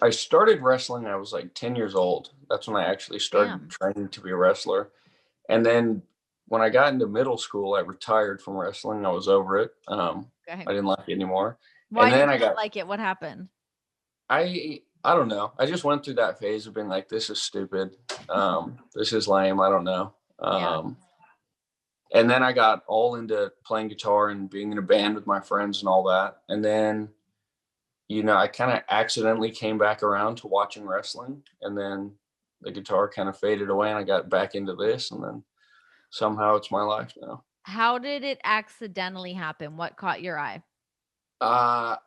I started wrestling, I was like 10 years old. That's when I actually started Damn. training to be a wrestler. And then when I got into middle school, I retired from wrestling. I was over it. Okay. I didn't like it anymore. And Why then did I you not got like it? What happened? I don't know. I just went through that phase of being like, this is stupid. This is lame. I don't know. Yeah. And then I got all into playing guitar and being in a band with my friends and all that. And then, I kind of accidentally came back around to watching wrestling. And then the guitar kind of faded away and I got back into this. And then somehow it's my life now. How did it accidentally happen? What caught your eye? Uh,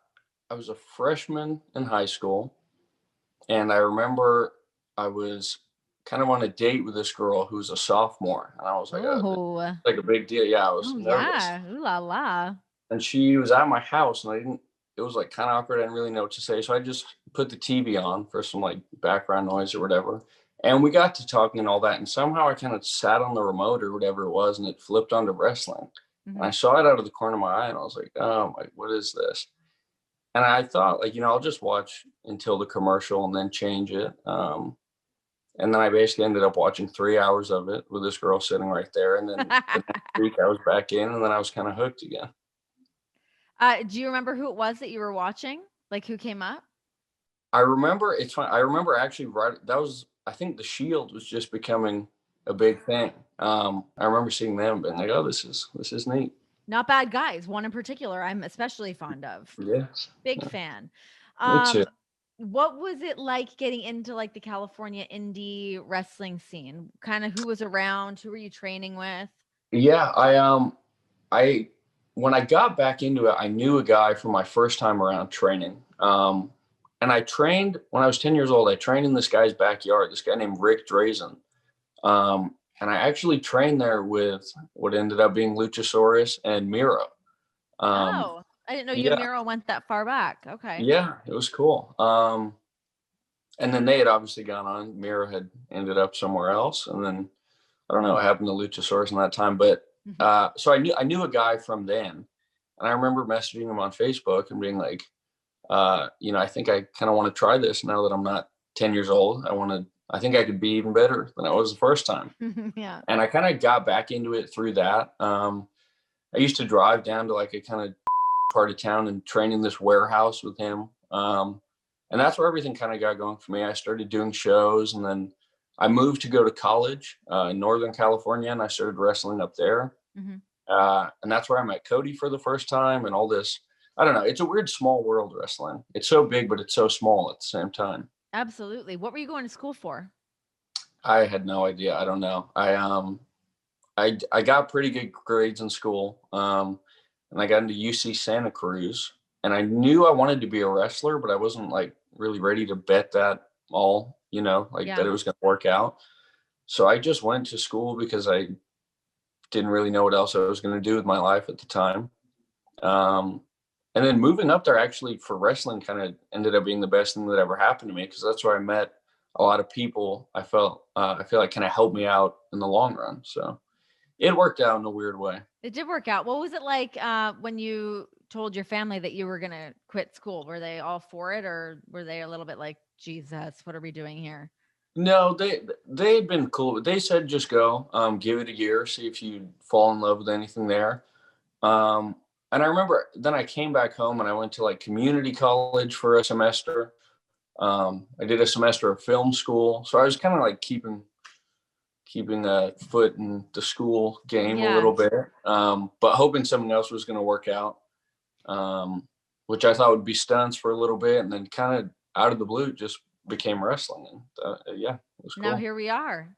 I was a freshman in high school. And I remember I was kind of on a date with this girl who was a sophomore. And I was like, this is Oh. like a big deal. Yeah, I was Oh, nervous. yeah. Ooh la la. And she was at my house and it was like kind of awkward. I didn't really know what to say. So I just put the TV on for some like background noise or whatever. And we got to talking and all that. And somehow I kind of sat on the remote or whatever it was and it flipped onto wrestling. And I Mhm. saw it out of the corner of my eye and I was like, oh, my, what is this? And I thought, like, I'll just watch until the commercial and then change it. And then I basically ended up watching 3 hours of it with this girl sitting right there. And then the next week I was back in and then I was kind of hooked again. Do you remember who it was that you were watching? Like, who came up? I remember it's fun. I remember actually I think the Shield was just becoming a big thing. I remember seeing them and like, oh, this is neat. Not Bad Guys, one in particular I'm especially fond of. Yes. Big Yeah, fan. me too. Um, what was it like getting into, like, the California indie wrestling scene? Kinda who was around? Who were you training with? Yeah, I when I got back into it, I knew a guy from my first time around training. And I trained when I was 10 years old. I trained in this guy's backyard, this guy named Rick Drazen. And I actually trained there with what ended up being Luchasaurus and Miro. Um, Oh, I didn't know you and yeah, Miro went that far back. Okay. yeah, it was cool. And then they had obviously gone on. Miro had ended up somewhere else, and then I don't know what happened to Luchasaurus in that time, but Mhm. so I knew a guy from then, and I remember messaging him on Facebook and being like, I think I kind of want to try this now that I'm not 10 years old. I think I could be even better than I was the first time. Yeah. And I kind of got back into it through that. I used to drive down to like a kind of part of town and train in this warehouse with him. And that's where everything kind of got going for me. I started doing shows and then I moved to go to college in Northern California and I started wrestling up there. Mhm. And that's where I met Cody for the first time and all this. I don't know. It's a weird small world wrestling. It's so big, but it's so small at the same time. Absolutely. What were you going to school for? I had no idea. I don't know. I got pretty good grades in school, and I got into UC Santa Cruz, and I knew I wanted to be a wrestler, but I wasn't like really ready to bet that all, like that Yeah. it was going to work out. So I just went to school because I didn't really know what else I was going to do with my life at the time. Um, and then moving up there actually for wrestling kind of ended up being the best thing that ever happened to me because that's where I met a lot of people. I feel like kind of helped me out in the long run. So it worked out in a weird way. It did work out. What was it like, when you told your family that you were gonna quit school? Were they all for it, or were they a little bit like, "Jesus, what are we doing here?" No, they had been cool. But they said just go, give it a year, see if you fall in love with anything there. Um, and I remember then I came back home and I went to like community college for a semester. I did a semester of film school, so I was kind of like keeping a foot in the school game a Yeah. little bit, but hoping something else was going to work out, which I thought would be stunts for a little bit, and then kind of out of the blue just became wrestling, and yeah, it was Now cool. here we are.